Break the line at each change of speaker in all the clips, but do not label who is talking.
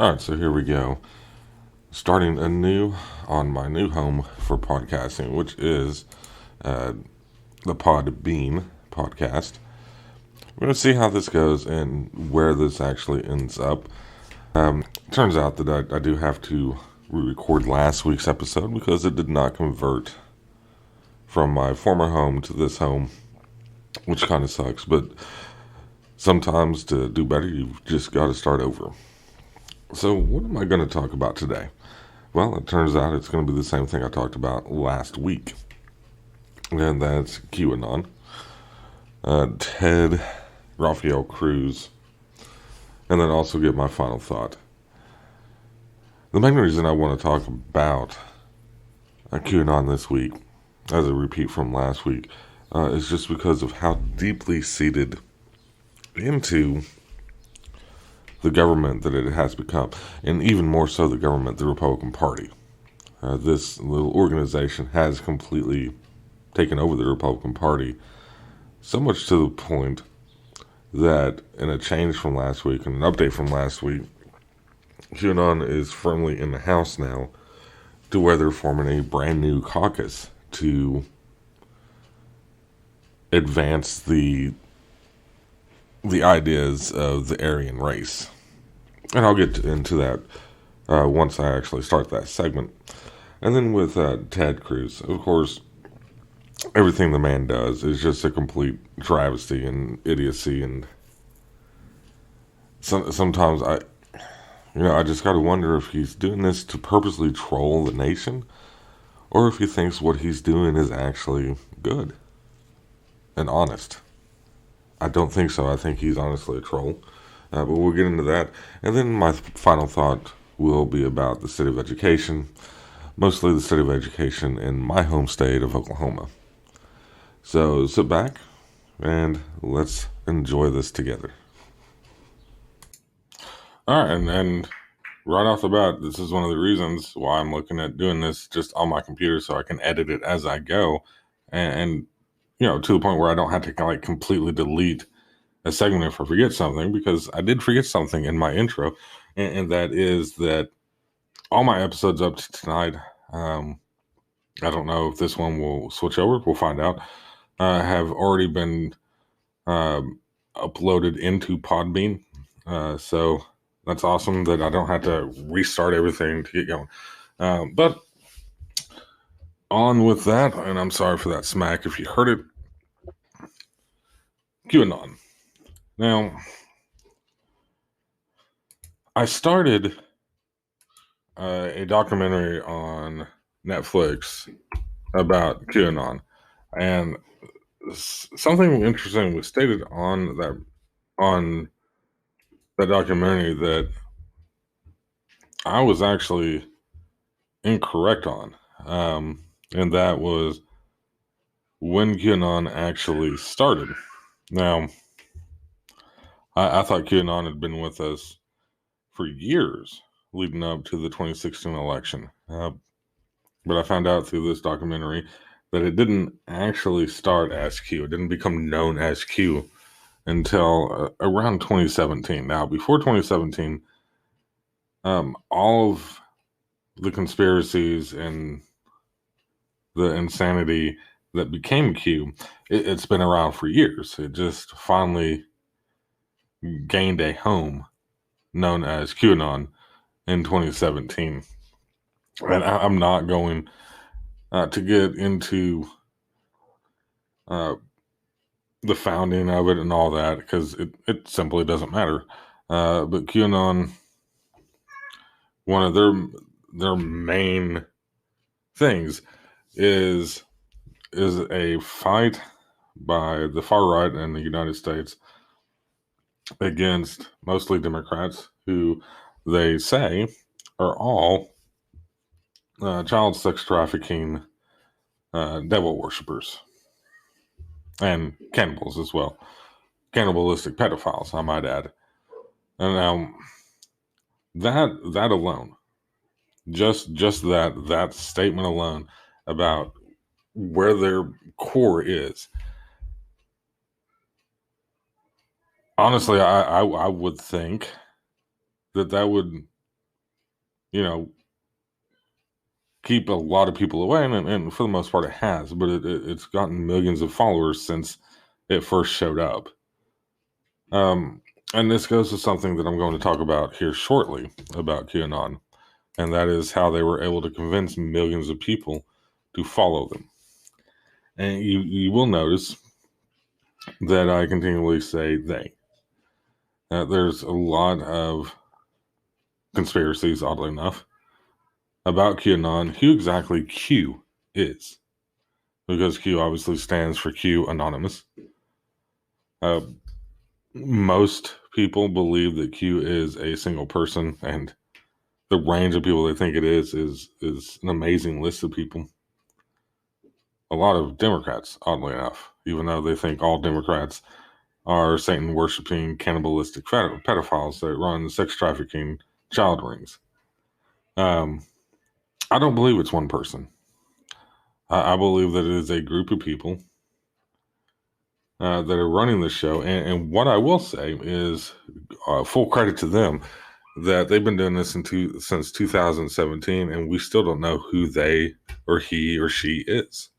All right, so here we go. Starting anew on my new home for podcasting, which is uh, the Podbean podcast. We're going to see how this goes and where this actually ends up. Turns out that I do have to re-record last week's episode because it did not convert from my former home to this home, which kind of sucks. But sometimes to do better, you've just got to start over. So what am I going to talk about today? Well, it turns out it's going to be the same thing I talked about last week. And that's QAnon, Ted, Raphael Cruz, and then also get my final thought. The main reason I want to talk about QAnon this week, as a repeat from last week, is just because of how deeply seated into the government that it has become, and even more so the government, the Republican Party. This little organization has completely taken over the Republican Party, so much to the point that in a change from last week and an update from last week, QAnon is firmly in the House now, to where they're forming a brand new caucus to advance the ideas of the Aryan race. And I'll get into that once I actually start that segment. And then with Ted Cruz, of course, everything the man does is just a complete travesty and idiocy. And sometimes I just got to wonder if he's doing this to purposely troll the nation, or if he thinks what he's doing is actually good and honest. I don't think so. I think he's honestly a troll. But we'll get into that. And then my final thought will be about the state of education, mostly the state of education in my home state of Oklahoma. So sit back and let's enjoy this together. All right, and right off the bat, this is one of the reasons why I'm looking at doing this just on my computer so I can edit it as I go. And to the point where I don't have to completely delete a segment if I forget something, because I did forget something in my intro, and that is that all my episodes up to tonight, I don't know if this one will switch over, we'll find out, have already been uploaded into Podbean, so that's awesome that I don't have to restart everything to get going. But on with that, and I'm sorry for that smack if you heard it. QAnon. Now, I started a documentary on Netflix about QAnon, and something interesting was stated on that documentary that I was actually incorrect on, and that was when QAnon actually started. Now, I thought QAnon had been with us for years leading up to the 2016 election. But I found out through this documentary that it didn't actually start as Q. It didn't become known as Q until around 2017. Now, before 2017, all of the conspiracies and the insanity that became Q, it's been around for years. It just finally gained a home known as QAnon in 2017. And I'm not going to get into the founding of it and all that, because it simply doesn't matter. But QAnon, one of their main things is a fight by the far right in the United States against mostly Democrats, who they say are all child sex trafficking devil worshippers and cannibals as well, cannibalistic pedophiles, I might add. And that alone, just that statement alone about where their core is, honestly, I would think that would keep a lot of people away, and for the most part it has, but it's gotten millions of followers since it first showed up. And this goes to something that I'm going to talk about here shortly about QAnon, and that is how they were able to convince millions of people to follow them. And you will notice that I continually say they. There's a lot of conspiracies, oddly enough, about QAnon, who exactly Q is. Because Q obviously stands for Q Anonymous. Most people believe that Q is a single person, and the range of people they think it is an amazing list of people. A lot of Democrats, oddly enough, even though they think all Democrats are Satan-worshipping, cannibalistic pedophiles that run sex trafficking child rings. I don't believe it's one person. I believe that it is a group of people that are running the show. And what I will say is full credit to them that they've been doing this since 2017, and we still don't know who they or he or she is.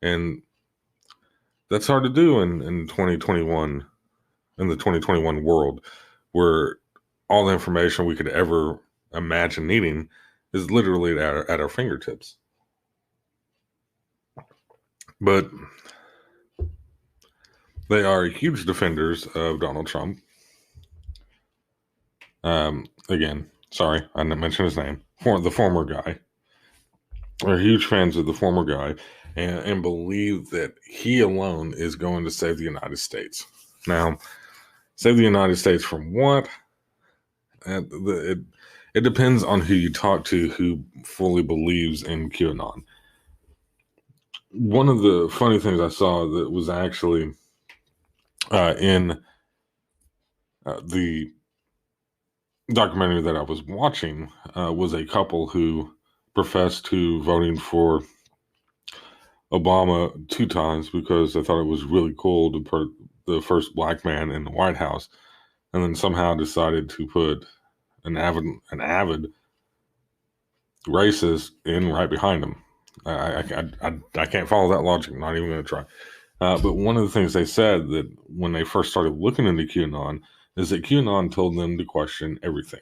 And that's hard to do in 2021, in the 2021 world, where all the information we could ever imagine needing is literally at our fingertips. But they are huge defenders of Donald Trump. Again, sorry, I didn't mention his name. The former guy. They're huge fans of the former guy and believe that he alone is going to save the United States. Now, save the United States from what? It depends on who you talk to who fully believes in QAnon. One of the funny things I saw that was actually in the documentary that I was watching was a couple who professed to voting for Obama 2 times because they thought it was really cool to put the first black man in the White House, and then somehow decided to put an avid racist in right behind him. I can't follow that logic. Not even going to try. But one of the things they said that when they first started looking into QAnon is that QAnon told them to question everything,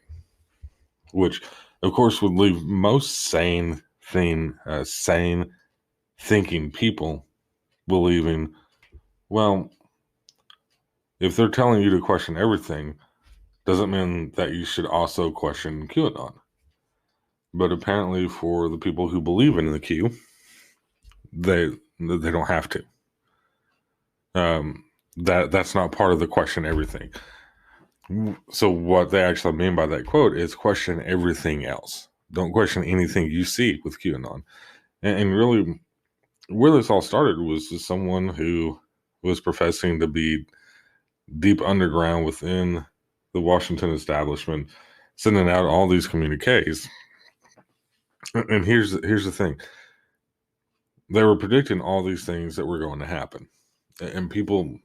which of course would leave most sane thinking people believing, well, if they're telling you to question everything, doesn't mean that you should also question QAnon. But apparently for the people who believe in the Q, they don't have to. That's not part of the question everything. So what they actually mean by that quote is question everything else. Don't question anything you see with QAnon. And really, where this all started was just someone who was professing to be deep underground within the Washington establishment, sending out all these communiques. And here's the thing. They were predicting all these things that were going to happen. And people,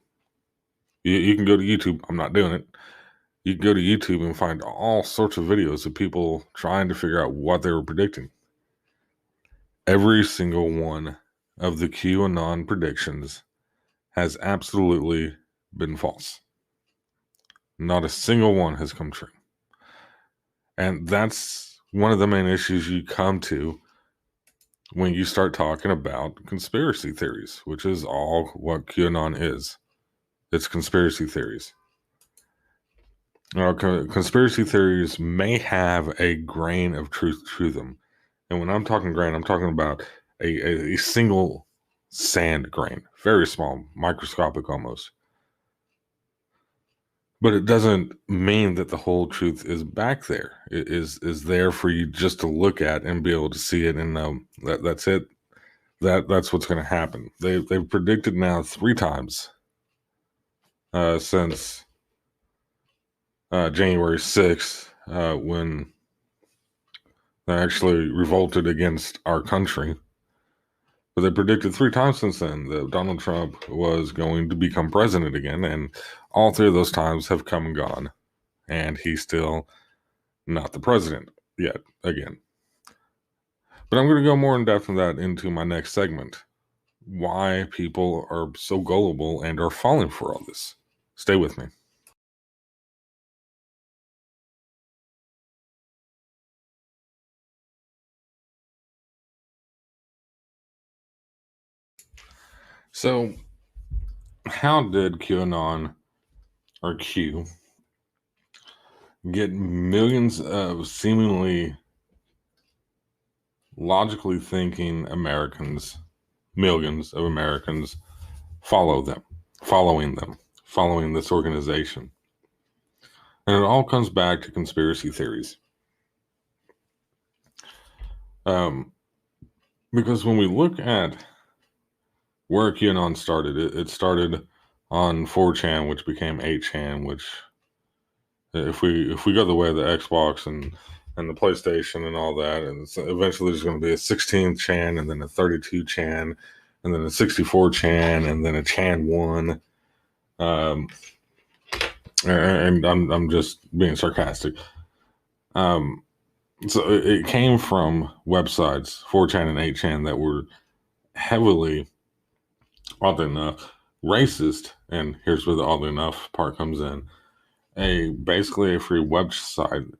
you can go to YouTube. I'm not doing it. You can go to YouTube and find all sorts of videos of people trying to figure out what they were predicting. Every single one of the QAnon predictions has absolutely been false. Not a single one has come true. And that's one of the main issues you come to when you start talking about conspiracy theories, which is all what QAnon is. It's conspiracy theories. Now, conspiracy theories may have a grain of truth to them. And when I'm talking grain, I'm talking about a single sand grain, very small, microscopic almost. But it doesn't mean that the whole truth is back there. It is there for you just to look at and be able to see it and know that's it. That's what's going to happen. They've predicted now 3 times since January 6th when they actually revolted against our country. But they predicted 3 times since then that Donald Trump was going to become president again, and all 3 of those times have come and gone, and he's still not the president. yet again. But I'm going to go more in depth on that into my next segment. Why people are so gullible and are falling for all this. Stay with me. So, how did QAnon or Q get millions of seemingly logically thinking Americans, millions of Americans, following this organization? And it all comes back to conspiracy theories. Because when we look at where QAnon started, it started on 4chan, which became 8chan, which if we go the way of the Xbox and the PlayStation and all that, and eventually there's going to be a 16chan and then a 32chan and then a 64chan and then a Chan 1. And I'm just being sarcastic. So it came from websites, 4chan and 8chan, that were heavily, oddly enough, racist. And here's where the oddly enough part comes in. Basically a free website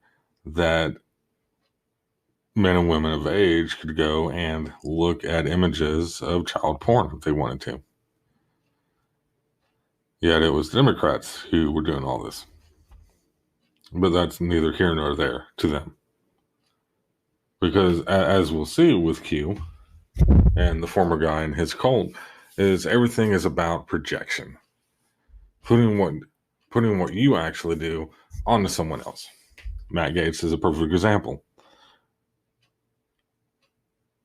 that men and women of age could go and look at images of child porn if they wanted to. Yet it was Democrats who were doing all this. But that's neither here nor there to them. Because as we'll see with Q and the former guy and his cult, is everything is about projection. Putting what you actually do onto someone else. Matt Gaetz is a perfect example.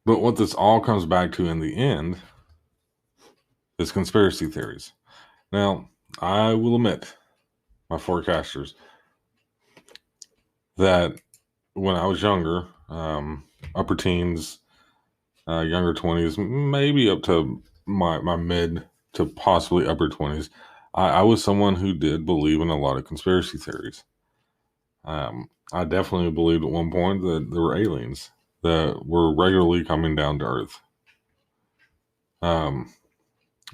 But what this all comes back to in the end is conspiracy theories. Now, I will admit, my forecasters, that when I was younger, upper teens, younger 20s, maybe up to my mid to possibly upper 20s, I was someone who did believe in a lot of conspiracy theories. I definitely believed at one point that there were aliens that were regularly coming down to Earth.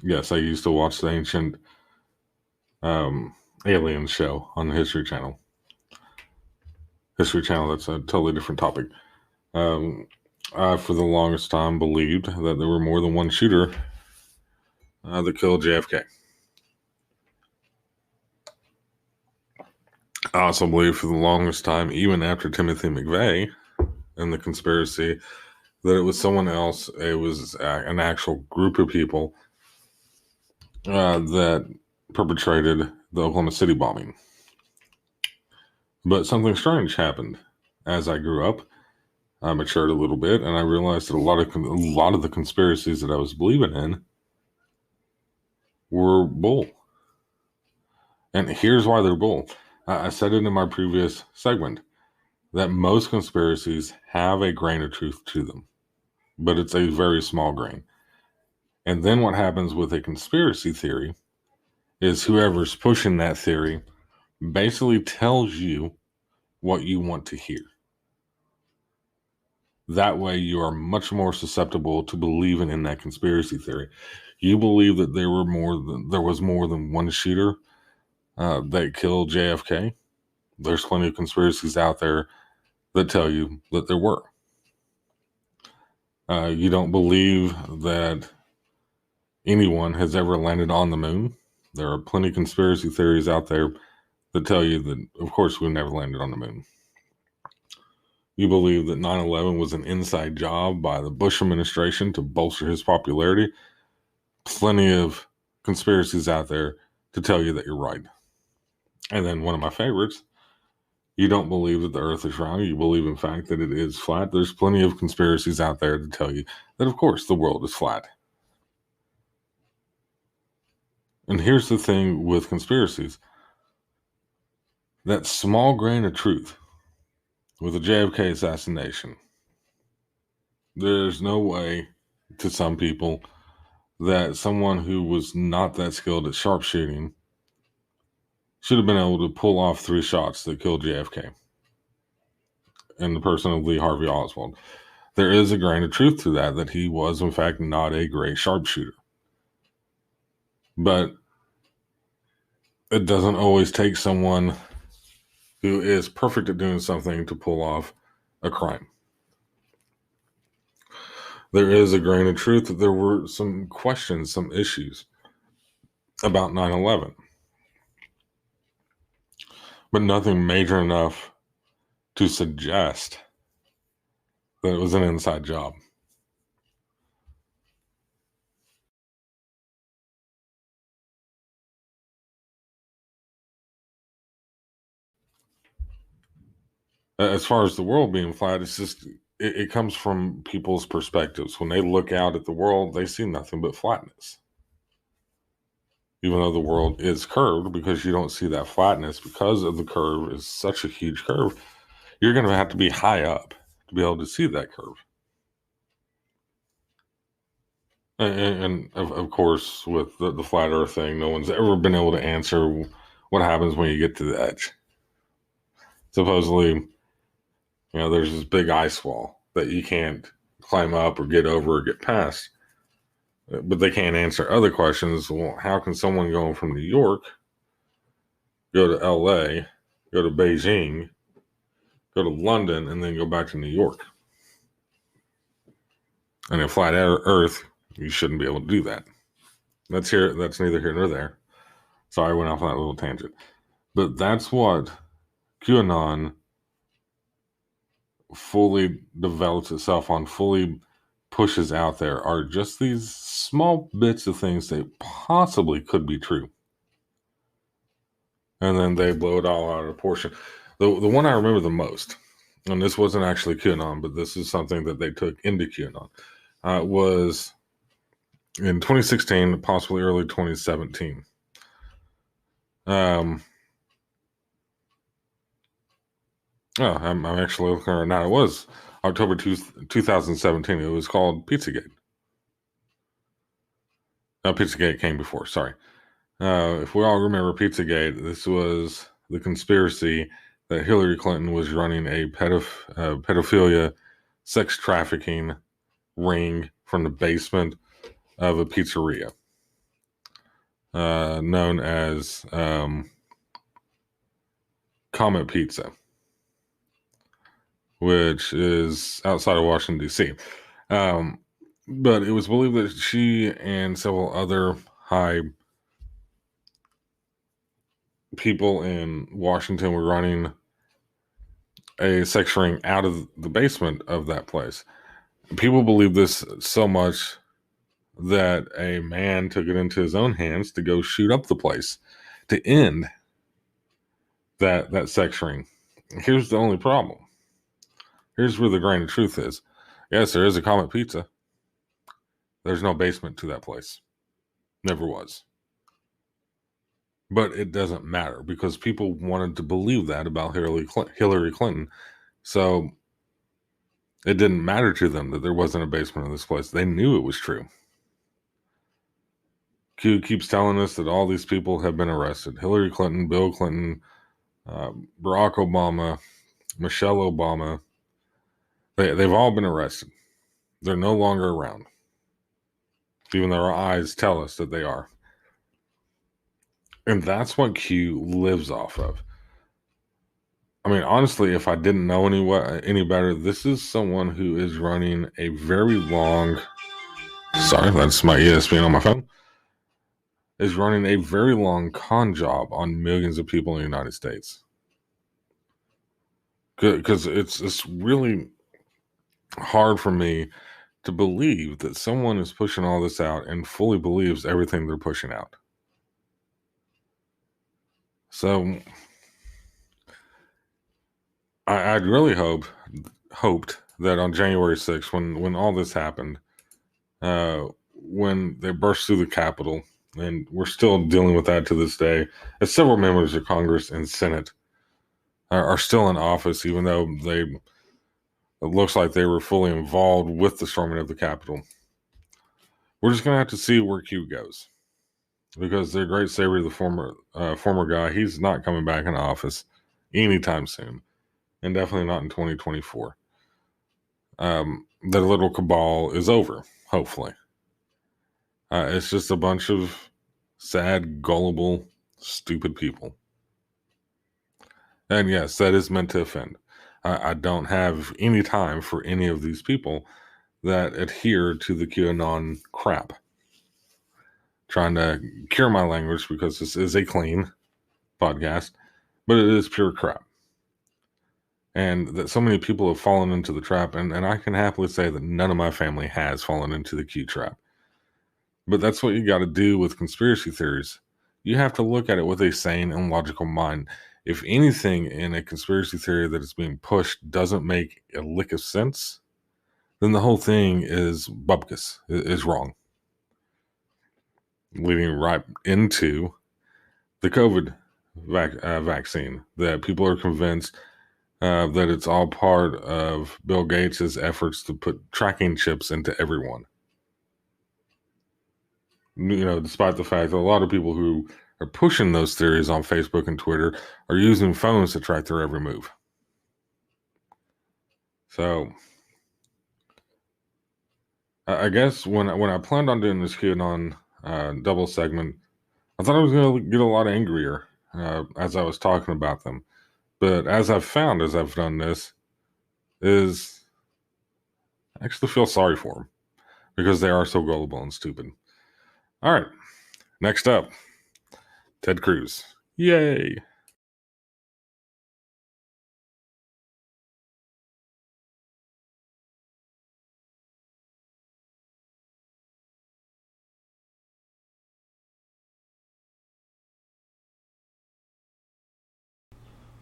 Yes, I used to watch the ancient Alien show on the History Channel. History Channel, that's a totally different topic. I, for the longest time, believed that there were more than one shooter that killed JFK. I also believed for the longest time, even after Timothy McVeigh and the conspiracy, that it was someone else. It was an actual group of people that perpetrated the Oklahoma City bombing. But something strange happened as I grew up. I matured a little bit, and I realized that a lot of the conspiracies that I was believing in were bull. And here's why they're bull. I said it in my previous segment that most conspiracies have a grain of truth to them, but it's a very small grain. And then what happens with a conspiracy theory is whoever's pushing that theory basically tells you what you want to hear. That way you are much more susceptible to believing in that conspiracy theory. You believe that there was more than one shooter that killed JFK. There's plenty of conspiracies out there that tell you that there were. You don't believe that anyone has ever landed on the moon. There are plenty of conspiracy theories out there that tell you that, of course, we never landed on the moon. You believe that 9/11 was an inside job by the Bush administration to bolster his popularity. Plenty of conspiracies out there to tell you that you're right. And then one of my favorites, you don't believe that the earth is round. You believe, in fact, that it is flat. There's plenty of conspiracies out there to tell you that, of course, the world is flat. And here's the thing with conspiracies. That small grain of truth with the JFK assassination, there's no way to some people that someone who was not that skilled at sharpshooting should have been able to pull off 3 shots that killed JFK. in the person of Lee Harvey Oswald. There is a grain of truth to that he was, in fact, not a great sharpshooter. But it doesn't always take someone who is perfect at doing something to pull off a crime. There is a grain of truth that there were some questions, some issues about 9/11, but nothing major enough to suggest that it was an inside job. As far as the world being flat, it's just it comes from people's perspectives. When they look out at the world, they see nothing but flatness. Even though the world is curved, because you don't see that flatness because of the curve is such a huge curve, you're going to have to be high up to be able to see that curve. And of course, with the flat earth thing, no one's ever been able to answer what happens when you get to the edge. Supposedly, there's this big ice wall that you can't climb up or get over or get past. But they can't answer other questions. Well, how can someone going from New York go to LA, go to Beijing, go to London, and then go back to New York? And in flat earth, you shouldn't be able to do that. That's neither here nor there. Sorry, I went off on that little tangent. But that's what QAnon fully develops itself on, fully pushes out there, are just these small bits of things that possibly could be true. And then they blow it all out of proportion. The one I remember the most, and this wasn't actually QAnon, but this is something that they took into QAnon, was in 2016, possibly early 2017. I'm actually looking right now. It was October 2017. It was called Pizzagate. Pizzagate came before, sorry. If we all remember Pizzagate, this was the conspiracy that Hillary Clinton was running a pedophilia, sex trafficking ring from the basement of a pizzeria known as Comet Pizza, which is outside of Washington, D.C. But it was believed that she and several other high people in Washington were running a sex ring out of the basement of that place. People believe this so much that a man took it into his own hands to go shoot up the place to end that sex ring. Here's the only problem. Here's where the grain of truth is. Yes, there is a Comet Pizza. There's no basement to that place. Never was. But it doesn't matter because people wanted to believe that about Hillary Clinton. So it didn't matter to them that there wasn't a basement in this place. They knew it was true. Q keeps telling us that all these people have been arrested. Hillary Clinton, Bill Clinton, Barack Obama, Michelle Obama. They've all been arrested. They're no longer around. Even though our eyes tell us that they are. And that's what Q lives off of. I mean, honestly, if I didn't know any better, this is someone who is running a very long... Sorry, that's my ESPN on my phone. Is running a very long con job on millions of people in the United States. Because it's really hard for me to believe that someone is pushing all this out and fully believes everything they're pushing out. So I'd really hoped that on January 6th, when all this happened, when they burst through the Capitol, and we're still dealing with that to this day, as several members of Congress and Senate are still in office, even though it looks like they were fully involved with the storming of the Capitol. We're just going to have to see where Q goes. Because the great Savior, the former guy, he's not coming back in office anytime soon. and definitely not in 2024. The little cabal is over, hopefully. It's just a bunch of sad, gullible, stupid people. And yes, that is meant to offend. I don't have any time for any of these people that adhere to the QAnon crap. Trying to cure my language because this is a clean podcast, but it is pure crap. And that so many people have fallen into the trap, and I can happily say that none of my family has fallen into the Q trap. But that's what you got to do with conspiracy theories. You have to look at it with a sane and logical mind. If anything in a conspiracy theory that is being pushed doesn't make a lick of sense, then the whole thing is bupkis, is wrong. Leading right into the COVID vaccine, that people are convinced that it's all part of Bill Gates' efforts to put tracking chips into everyone. Despite the fact that a lot of people who are pushing those theories on Facebook and Twitter are using phones to track their every move. So, I guess when I planned on doing this QAnon double segment, I thought I was going to get a lot angrier as I was talking about them. But as I've found as I've done this, is I actually feel sorry for them because they are so gullible and stupid. All right, next up, Ted Cruz. Yay!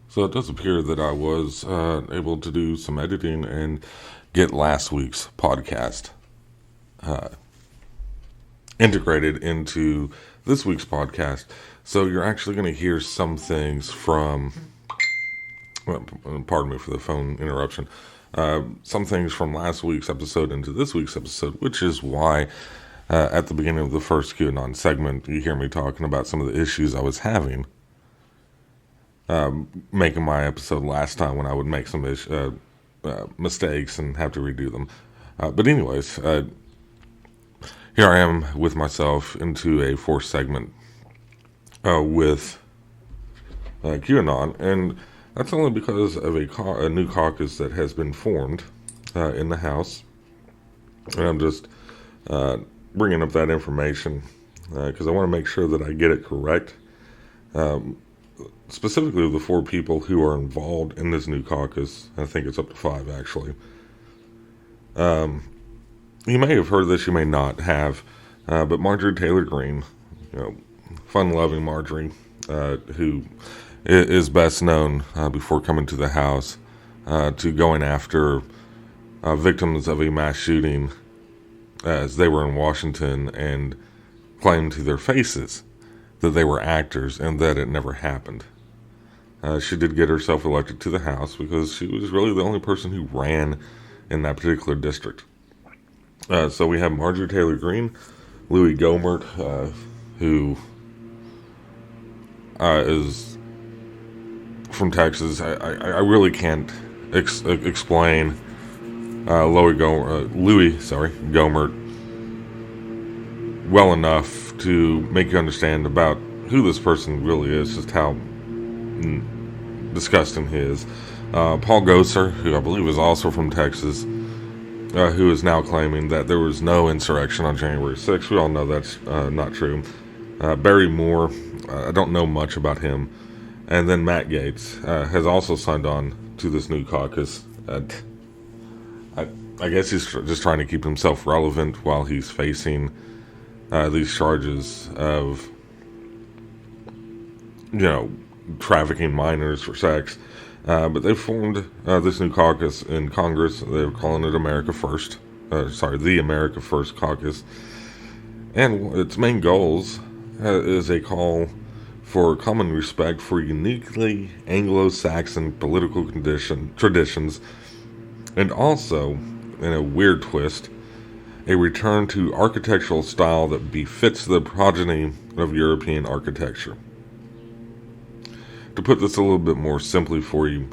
So it does appear that I was able to do some editing and get last week's podcast integrated into this week's podcast. So you're actually going to hear some things from, pardon me for the phone interruption, some things from last week's episode into this week's episode, which is why at the beginning of the first QAnon segment, you hear me talking about some of the issues I was having making my episode last time when I would make some mistakes and have to redo them. But anyways, here I am with myself into a fourth segment with QAnon, and that's only because of a new caucus that has been formed in the House. And I'm just bringing up that information because I want to make sure that I get it correct. Specifically the 4 people who are involved in this new caucus. I think it's up to 5, actually. You may have heard this, you may not have, but Marjorie Taylor Greene, fun-loving Marjorie, who is best known before coming to the House to going after victims of a mass shooting as they were in Washington and claimed to their faces that they were actors and that it never happened. She did get herself elected to the House because she was really the only person who ran in that particular district. So we have Marjorie Taylor Greene, Louis Gohmert, who is from Texas. I really can't explain Louis Gohmert well enough to make you understand about who this person really is, just how disgusting he is. Paul Gosar, who I believe is also from Texas, who is now claiming that there was no insurrection on January 6th. We all know that's not true. Barry Moore, I don't know much about him. And then Matt Gaetz has also signed on to this new caucus. I guess he's just trying to keep himself relevant while he's facing these charges of, trafficking minors for sex. But they formed this new caucus in Congress. They're calling it America First. The America First Caucus. And its main goals is a call for common respect for uniquely Anglo-Saxon political traditions, and also, in a weird twist, a return to architectural style that befits the progeny of European architecture. To put this a little bit more simply for you,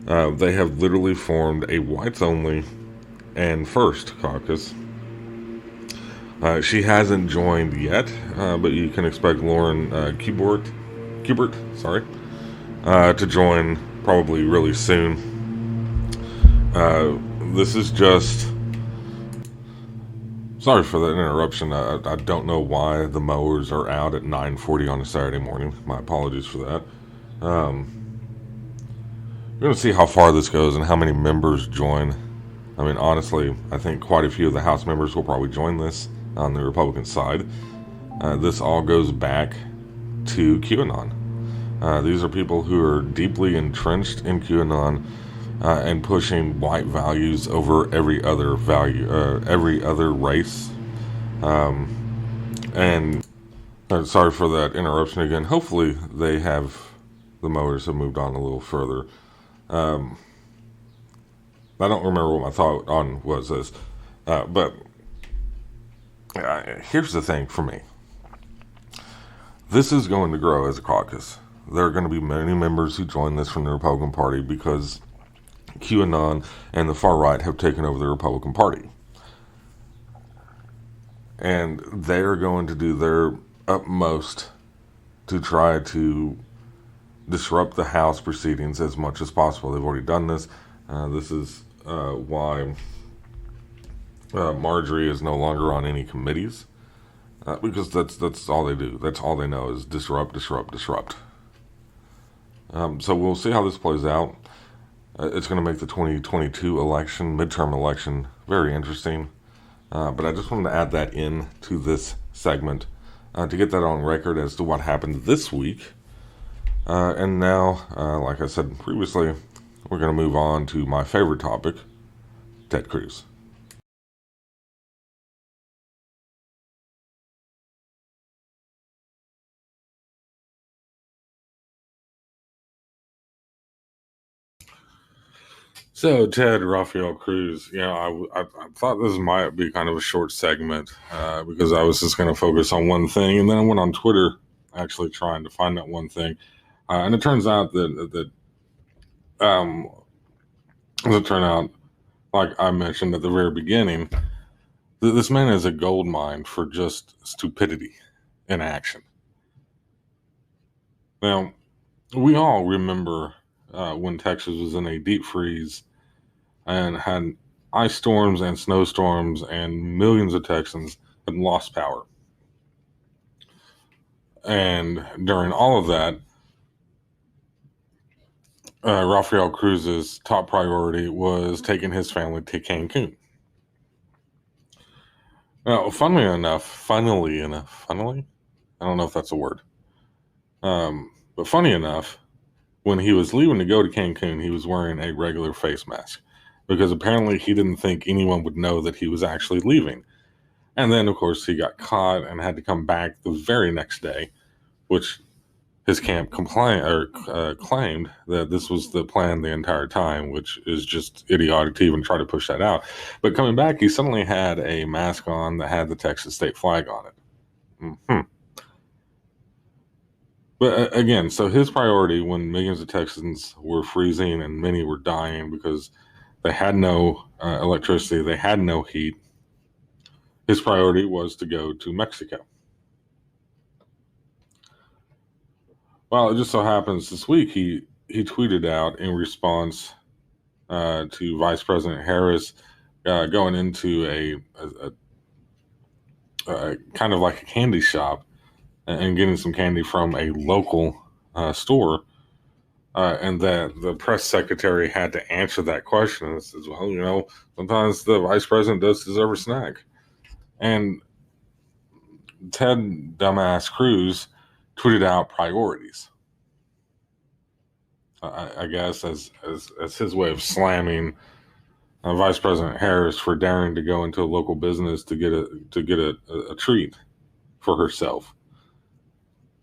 They have literally formed a whites-only and first caucus. She hasn't joined yet, but you can expect Lauren Kubert, to join probably really soon. This is just... Sorry for that interruption. I don't know why the mowers are out at 9:40 on a Saturday morning. My apologies for that. We're going to see how far this goes and how many members join. I mean, honestly, I think quite a few of the House members will probably join this on the Republican side. This all goes back to QAnon. These are people who are deeply entrenched in QAnon and pushing white values over every other value, every other race. And sorry for that interruption again. Hopefully the mowers have moved on a little further. I don't remember what my thought on was this, but here's the thing for me. This is going to grow as a caucus. There are going to be many members who join this from the Republican Party because QAnon and the far right have taken over the Republican Party. And they're going to do their utmost to try to disrupt the House proceedings as much as possible. They've already done this. This is why Marjorie is no longer on any committees, because that's all they do. That's all they know is disrupt. So we'll see how this plays out. It's going to make the 2022 midterm election, very interesting. But I just wanted to add that in to this segment to get that on record as to what happened this week. And now, like I said previously, we're going to move on to my favorite topic, Ted Cruz. So, Ted Rafael Cruz, I thought this might be kind of a short segment because I was just going to focus on one thing. And then I went on Twitter actually trying to find that one thing. And it turns out that like I mentioned at the very beginning, this man is a gold mine for just stupidity in action. Now, we all remember when Texas was in a deep freeze and had ice storms and snowstorms, and millions of Texans had lost power. And during all of that, Rafael Cruz's top priority was taking his family to Cancun. Now, funnily enough, I don't know if that's a word. But funny enough, when he was leaving to go to Cancun, he was wearing a regular face mask because apparently he didn't think anyone would know that he was actually leaving. And then, of course, he got caught and had to come back the very next day, which his camp claimed that this was the plan the entire time, which is just idiotic to even try to push that out. But coming back, he suddenly had a mask on that had the Texas state flag on it. Mm-hmm. But again, so his priority when millions of Texans were freezing and many were dying because they had no electricity, they had no heat, his priority was to go to Mexico. Well, it just so happens this week he tweeted out in response to Vice President Harris going into a kind of like a candy shop and getting some candy from a local store, and that the press secretary had to answer that question. And says, well, sometimes the vice president does deserve a snack. And Ted Dumbass Cruz tweeted out priorities. I guess as his way of slamming Vice President Harris for daring to go into a local business to get a treat for herself.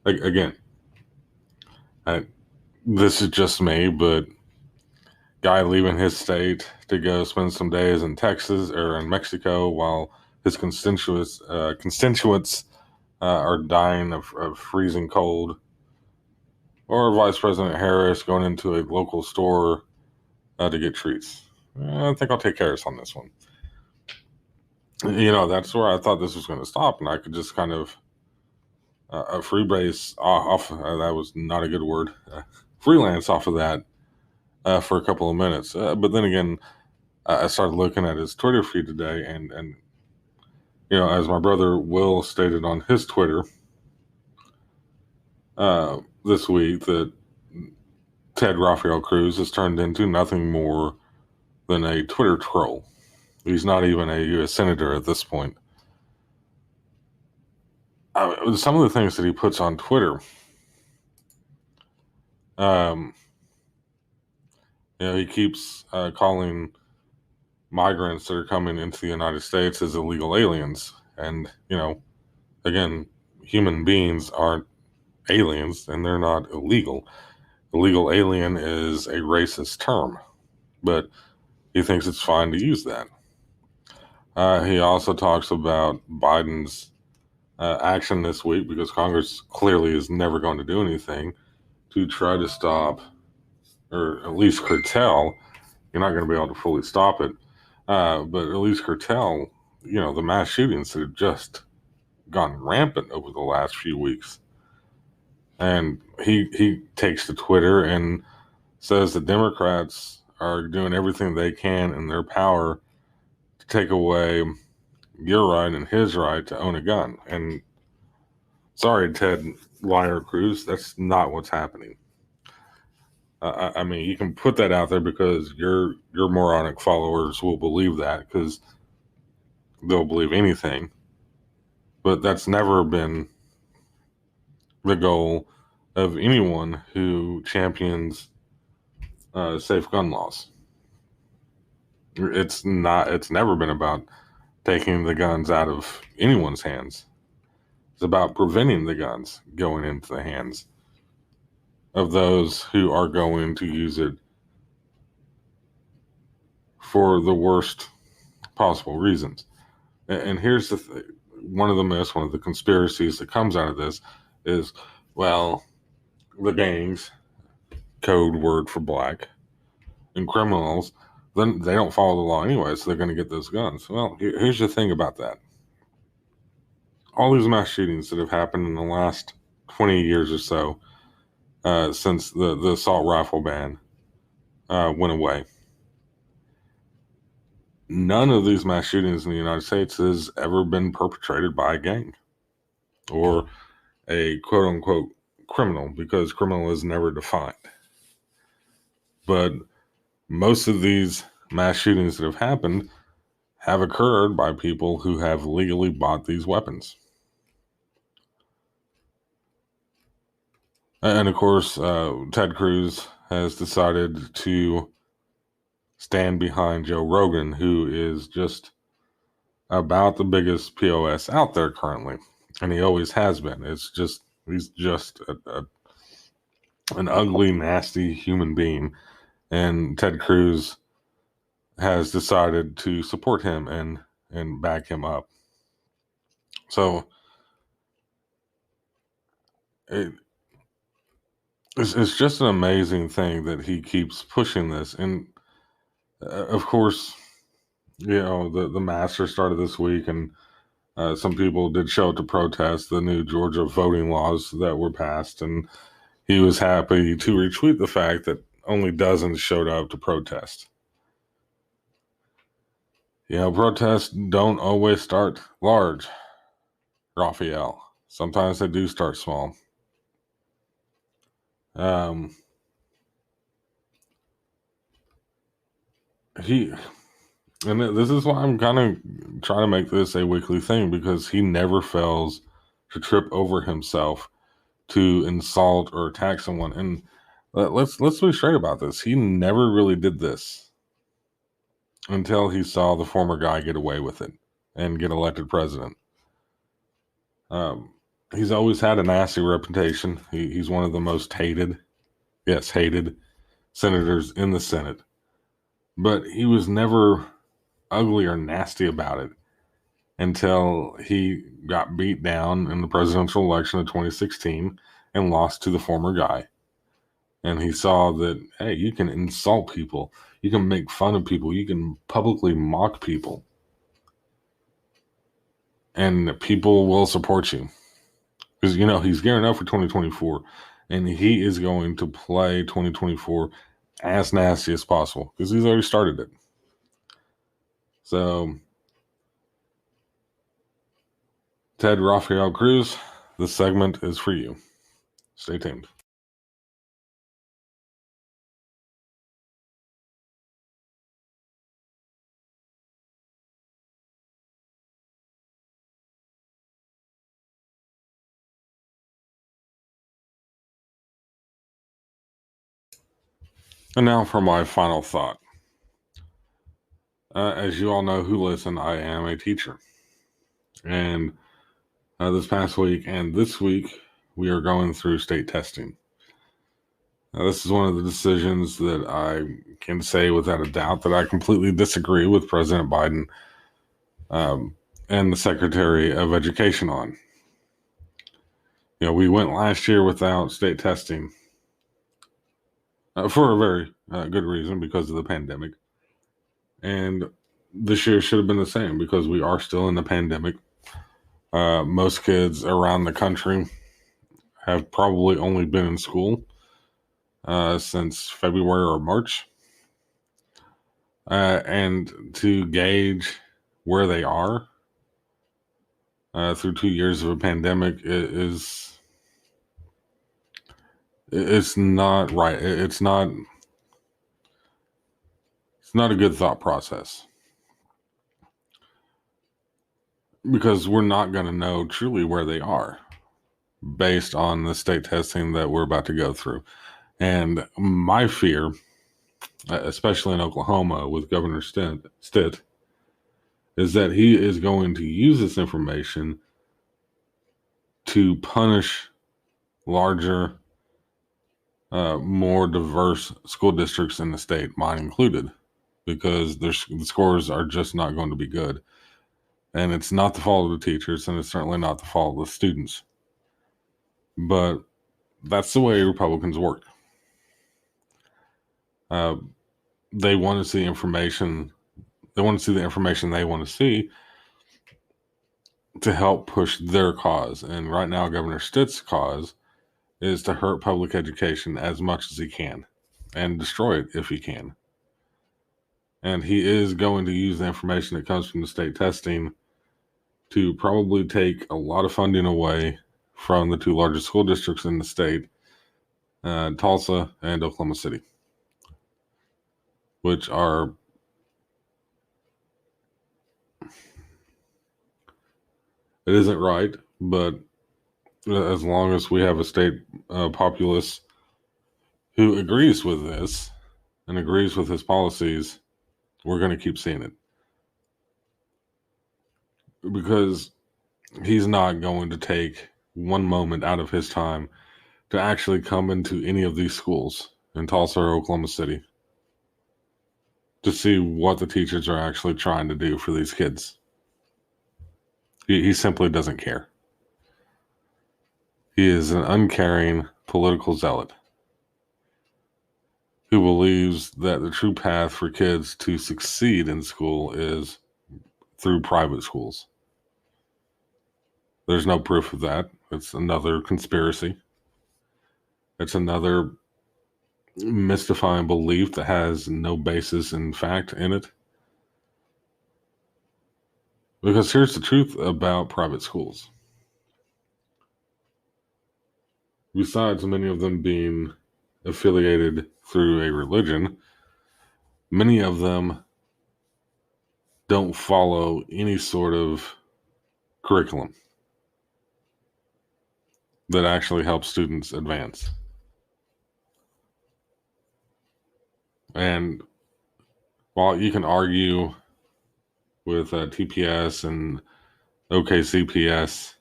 Again, this is just me, but guy leaving his state to go spend some days in Texas or in Mexico while his constituents are dying of freezing cold, or Vice President Harris going into a local store to get treats. I think I'll take Harris on this one. That's where I thought this was going to stop, and I could just kind of freebase off. That was not a good word. Freelance off of that for a couple of minutes. But then again, I started looking at his Twitter feed today, and as my brother Will stated on his Twitter this week, that Ted Rafael Cruz has turned into nothing more than a Twitter troll. He's not even a U.S. Senator at this point. Some of the things that he puts on Twitter, he keeps calling migrants that are coming into the United States as illegal aliens. And, again, human beings aren't aliens, and they're not illegal. Illegal alien is a racist term, but he thinks it's fine to use that. He also talks about Biden's action this week, because Congress clearly is never going to do anything to try to stop, or at least curtail. You're not going to be able to fully stop it, but at least curtail, the mass shootings that have just gone rampant over the last few weeks. And he takes to Twitter and says that Democrats are doing everything they can in their power to take away your right and his right to own a gun. And sorry, Ted Liar Cruz, that's not what's happening. I mean, you can put that out there because your moronic followers will believe that, because they'll believe anything. But that's never been the goal of anyone who champions safe gun laws. It's never been about taking the guns out of anyone's hands. It's about preventing the guns going into the hands of those who are going to use it for the worst possible reasons. And here's one of the myths, one of the conspiracies that comes out of this is, well, the gangs, code word for black, and criminals, then they don't follow the law anyway, so they're going to get those guns. Well, here's the thing about that. All these mass shootings that have happened in the last 20 years or so, since the assault rifle ban went away, none of these mass shootings in the United States has ever been perpetrated by a gang or a quote-unquote criminal, because criminal is never defined. But most of these mass shootings that have happened have occurred by people who have legally bought these weapons. And of course, Ted Cruz has decided to stand behind Joe Rogan, who is just about the biggest POS out there currently. And he always has been. He's just an ugly, nasty human being. And Ted Cruz has decided to support him and back him up. So it's just an amazing thing that he keeps pushing this. And of course, the massacre started this week, and some people did show up to protest the new Georgia voting laws that were passed. And he was happy to retweet the fact that only dozens showed up to protest. Protests don't always start large, Raphael. Sometimes they do start small. And this is why I'm kind of trying to make this a weekly thing, because he never fails to trip over himself to insult or attack someone. And let's be straight about this. He never really did this until he saw the former guy get away with it and get elected president. He's always had a nasty reputation. He's one of the most hated senators in the Senate. But he was never ugly or nasty about it until he got beat down in the presidential election of 2016 and lost to the former guy. And he saw that, hey, you can insult people. You can make fun of people. You can publicly mock people. And people will support you. Because, he's gearing up for 2024. And he is going to play 2024 as nasty as possible. Because he's already started it. So, Ted Raphael Cruz, this segment is for you. Stay tuned. And now for my final thought. As you all know who listen, I am a teacher. And this past week and this week, we are going through state testing. Now, this is one of the decisions that I can say without a doubt that I completely disagree with President Biden and the Secretary of Education on. We went last year without state testing for a very good reason, because of the pandemic. And this year should have been the same, because we are still in the pandemic. Most kids around the country have probably only been in school since February or March. And to gauge where they are through 2 years of a pandemic it's not right. It's not a good thought process, because we're not going to know truly where they are based on the state testing that we're about to go through. And my fear, especially in Oklahoma with Governor Stitt, is that he is going to use this information to punish larger, more diverse school districts in the state, mine included, because the scores are just not going to be good. And it's not the fault of the teachers, and it's certainly not the fault of the students. But that's the way Republicans work. They want to see information. They want to see the information they want to see to help push their cause. And right now, Governor Stitt's cause is to hurt public education as much as he can and destroy it if he can. And he is going to use the information that comes from the state testing to probably take a lot of funding away from the two largest school districts in the state, Tulsa and Oklahoma City, which are it isn't right, but as long as we have a state populace who agrees with this and agrees with his policies, we're going to keep seeing it. Because he's not going to take one moment out of his time to actually come into any of these schools in Tulsa or Oklahoma City to see what the teachers are actually trying to do for these kids. He simply doesn't care. He is an uncaring political zealot who believes that the true path for kids to succeed in school is through private schools. There's no proof of that. It's another conspiracy. It's another mystifying belief that has no basis in fact in it. Because here's the truth about private schools. Besides many of them being affiliated through a religion, many of them don't follow any sort of curriculum that actually helps students advance. And while you can argue with TPS and OKCPS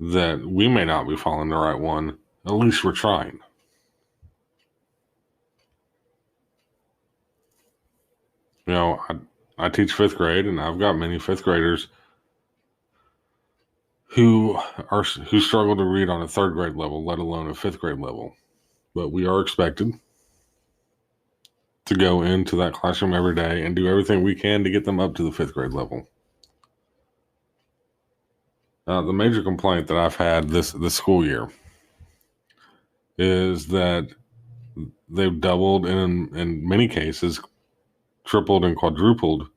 that we may not be following the right one, at least we're trying. I teach fifth grade, and I've got many fifth graders who struggle to read on a third grade level, let alone a fifth grade level. but we are expected to go into that classroom every day and do everything we can to get them up to the 5th grade level. The major complaint that I've had this school year is that they've doubled and in many cases tripled and quadrupled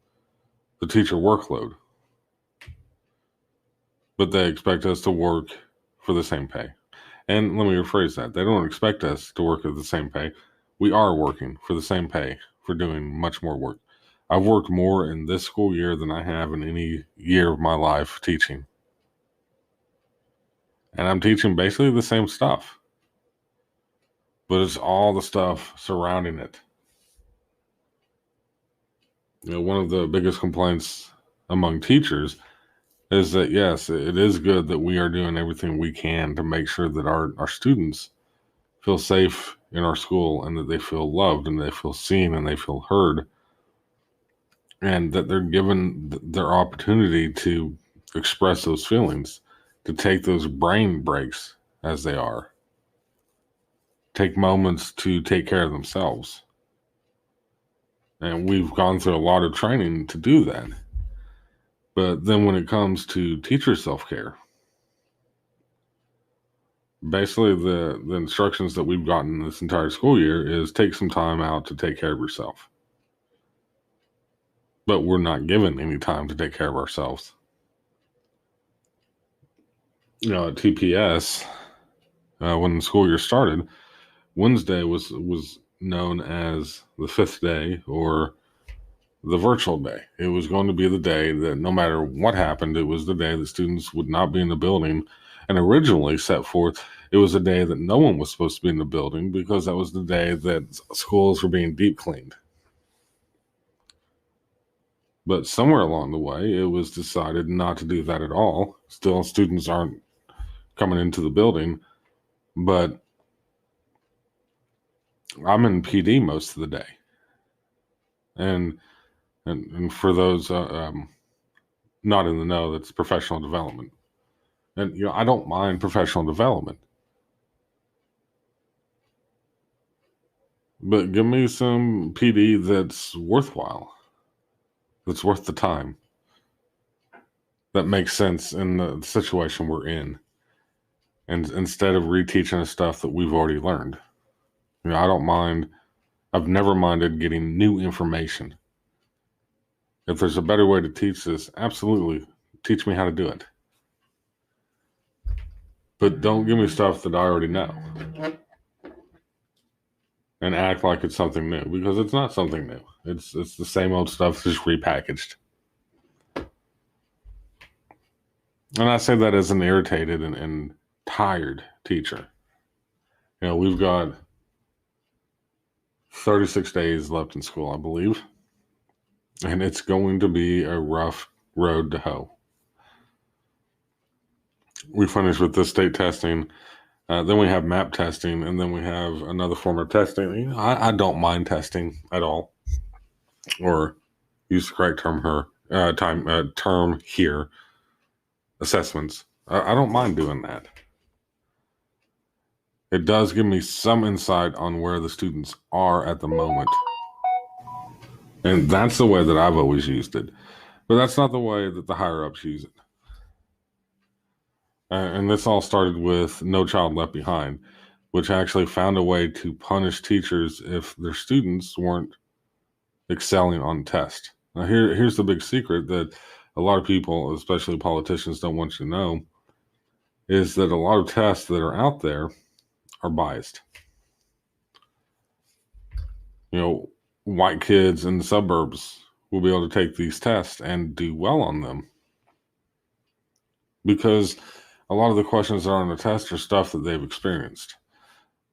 the teacher workload. But they expect us to work for the same pay. And let me rephrase that. They don't expect us to work at the same pay. We are working for the same pay for doing much more work. I've worked more in this school year than I have in any year of my life teaching. And I'm teaching basically the same stuff. But it's all the stuff surrounding it. One of the biggest complaints among teachers is that, yes, it is good that we are doing everything we can to make sure that our students feel safe in our school and that they feel loved and they feel seen and they feel heard and that they're given their opportunity to express those feelings, to take those brain breaks as they are, take moments to take care of themselves. And we've gone through a lot of training to do that. But then when it comes to teacher self-care, basically the instructions that we've gotten this entire school year is take some time out to take care of yourself. But we're not given any time to take care of ourselves. At TPS, when the school year started, Wednesday was known as the 5th day or the virtual day. It was going to be the day that no matter what happened, it was the day that students would not be in the building. And originally set forth, it was a day that no one was supposed to be in the building because that was the day that schools were being deep cleaned. But somewhere along the way, it was decided not to do that at all. Still, students aren't coming into the building, but I'm in PD most of the day. And for those not in the know, that's professional development. And I don't mind professional development. But give me some PD that's worthwhile. That's worth the time. That makes sense in the situation we're in. And instead of reteaching us stuff that we've already learned. I don't mind. I've never minded getting new information. If there's a better way to teach this, absolutely teach me how to do it. But don't give me stuff that I already know. And act like it's something new, because it's not something new. It's the same old stuff, just repackaged. And I say that as an irritated and tired teacher. We've got 36 days left in school, I believe. And it's going to be a rough road to hoe. We finish with this state testing. Then we have MAP testing, and then we have another form of testing. I don't mind testing at all, or use the correct term here, assessments. I don't mind doing that. It does give me some insight on where the students are at the moment. And that's the way that I've always used it. But that's not the way that the higher-ups use it. And this all started with No Child Left Behind, which actually found a way to punish teachers if their students weren't excelling on test. Now, here's the big secret that a lot of people, especially politicians, don't want you to know, is that a lot of tests that are out there are biased. White kids in the suburbs will be able to take these tests and do well on them because a lot of the questions that are on the test are stuff that they've experienced.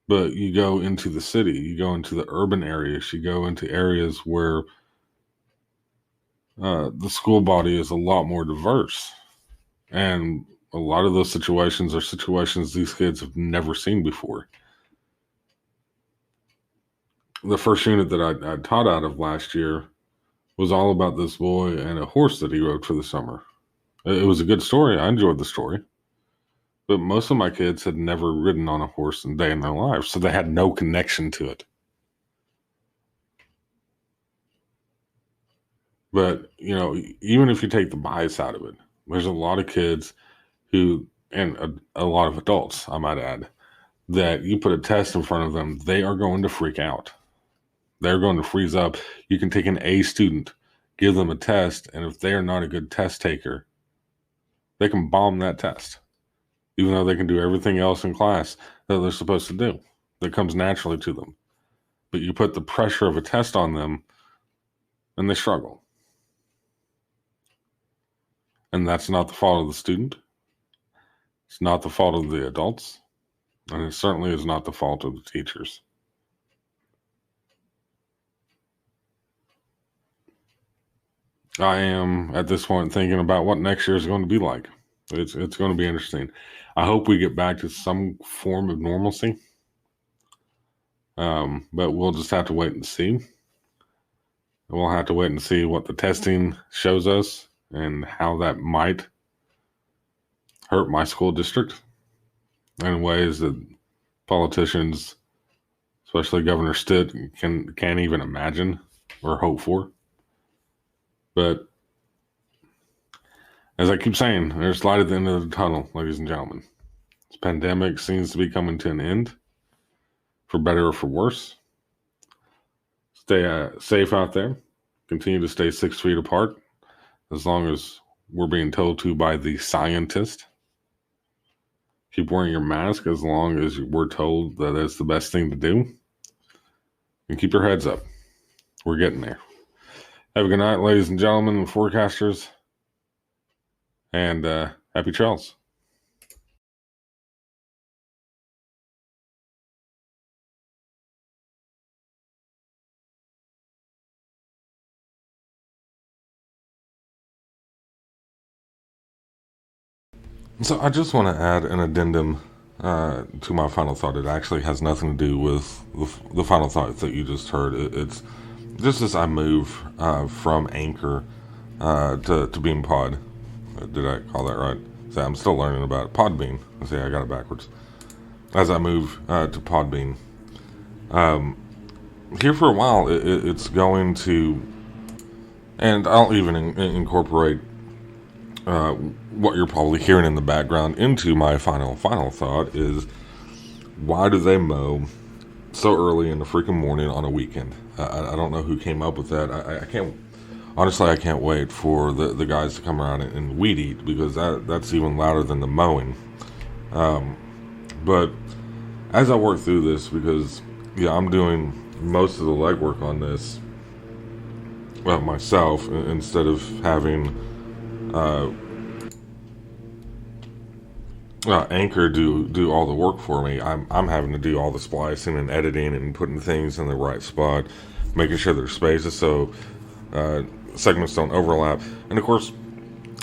But you go into the city, you go into the urban areas, you go into areas where the school body is a lot more diverse. And a lot of those situations are situations these kids have never seen before. The first unit that I taught out of last year was all about this boy and a horse that he rode for the summer. It was a good story. I enjoyed the story. But most of my kids had never ridden on a horse a day in their lives, so they had no connection to it. But, even if you take the bias out of it, there's a lot of kids who, and a lot of adults, I might add, that you put a test in front of them, they are going to freak out. They're going to freeze up. You can take an A student, give them a test, and if they are not a good test taker, they can bomb that test, even though they can do everything else in class that they're supposed to do, that comes naturally to them. But you put the pressure of a test on them, and they struggle. And that's not the fault of the student. It's not the fault of the adults. And it certainly is not the fault of the teachers. I am, at this point, thinking about what next year is going to be like. It's going to be interesting. I hope we get back to some form of normalcy. But we'll just have to wait and see. We'll have to wait and see what the testing shows us and how that might hurt my school district in ways that politicians, especially Governor Stitt, can't even imagine or hope for. But as I keep saying, there's light at the end of the tunnel, ladies and gentlemen. This pandemic seems to be coming to an end, for better or for worse. Stay safe out there. Continue to stay 6 feet apart, as long as we're being told to by the scientist. Keep wearing your mask as long as we're told that it's the best thing to do. And keep your heads up. We're getting there. Have a good night, ladies and gentlemen and forecasters. And happy trails. So I just want to add an addendum to my final thought. It actually has nothing to do with the final thought that you just heard. It's just as I move from Anchor to BeamPod. Did I call that right? See, I'm still learning about it. Podbean. See, I got it backwards. As I move to Podbean. Here for a while, it's going to, and I'll even incorporate what you're probably hearing in the background into my final thought is, why do they mow so early in the freaking morning on a weekend? I don't know who came up with that. I can't, honestly, I can't wait for the guys to come around and weed eat, because that's even louder than the mowing. But as I work through this, because I'm doing most of the legwork on this myself, instead of having Anchor do all the work for me. I'm having to do all the splicing and editing and putting things in the right spot, making sure there's spaces so segments don't overlap. And of course,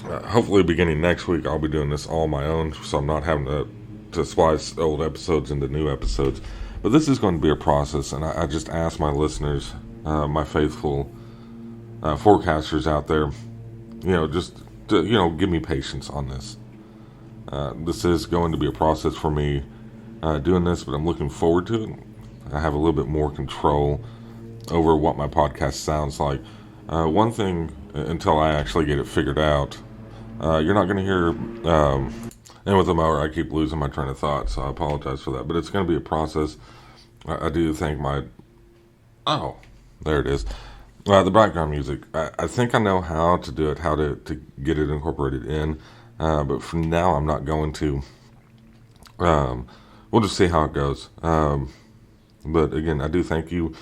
hopefully beginning next week, I'll be doing this all on my own, so I'm not having to splice old episodes into new episodes. But this is going to be a process, and I just ask my listeners, my faithful forecasters out there, just to, give me patience on this. This is going to be a process for me doing this, but I'm looking forward to it. I have a little bit more control over what my podcast sounds like. One thing, until I actually get it figured out, you're not going to hear, and with the mower, I keep losing my train of thought, so I apologize for that. But it's going to be a process. I do think there it is. The background music. I think I know how to do it, how to get it incorporated in. But for now, I'm not going to. We'll just see how it goes. But again, I do thank you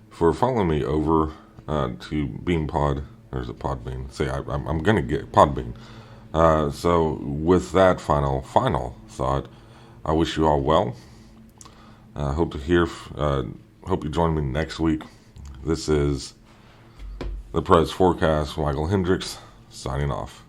for following me over to BeamPod. There's a Podbean. See, I'm going to get Podbean. So with that final thought, I wish you all well. Hope you join me next week. This is the Press Forecast. Michael Hendricks signing off.